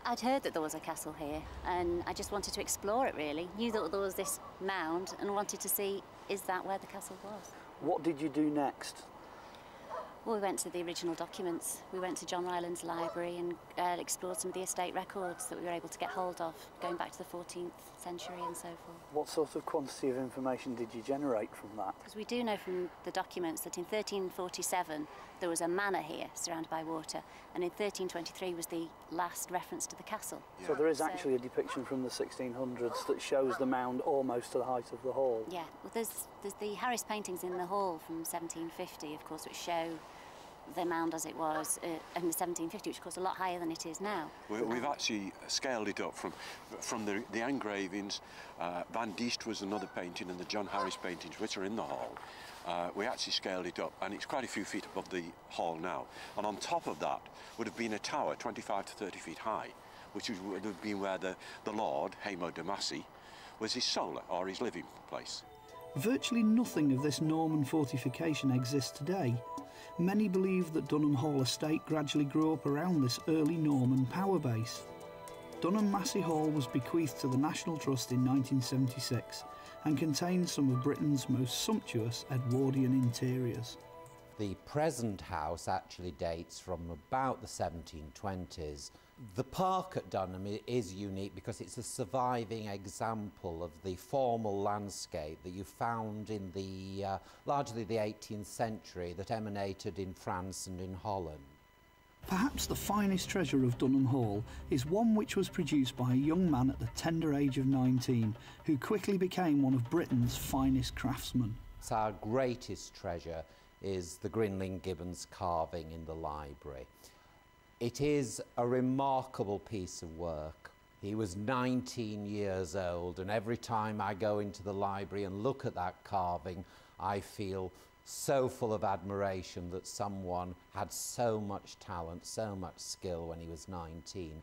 I'd heard that there was a castle here, and I just wanted to explore it, really. Knew that there was this mound and wanted to see, is that where the castle was? What did you do next? Well, we went to the original documents. We went to John Ryland's library and explored some of the estate records that we were able to get hold of, going back to the 14th century and so forth. What sort of quantity of information did you generate from that? Because we do know from the documents that in 1347 there was a manor here surrounded by water, and in 1323 was the last reference to the castle. Yeah. So there is actually a depiction from the 1600s that shows the mound almost to the height of the hall. Yeah, well, there's the Harris paintings in the hall from 1750, of course, which show the mound as it was in the 1750, which of course a lot higher than it is now. We've actually scaled it up from the engravings. Van Diest was another painting, and the John Harris paintings, which are in the hall. We actually scaled it up, and it's quite a few feet above the hall now. And on top of that would have been a tower 25 to 30 feet high, which would have been where the Lord, Dunham Massey, was his solar or his living place. Virtually nothing of this Norman fortification exists today. Many believe that Dunham Hall estate gradually grew up around this early Norman power base. Dunham Massey Hall was bequeathed to the National Trust in 1976 and contains some of Britain's most sumptuous Edwardian interiors. The present house actually dates from about the 1720s. The park at Dunham is unique because it's a surviving example of the formal landscape that you found in the largely the 18th century that emanated in France and in Holland. Perhaps the finest treasure of Dunham Hall is one which was produced by a young man at the tender age of 19 who quickly became one of Britain's finest craftsmen. So our greatest treasure is the Grinling Gibbons carving in the library. It is a remarkable piece of work. He was 19 years old, and every time I go into the library and look at that carving, I feel so full of admiration that someone had so much talent, so much skill when he was 19.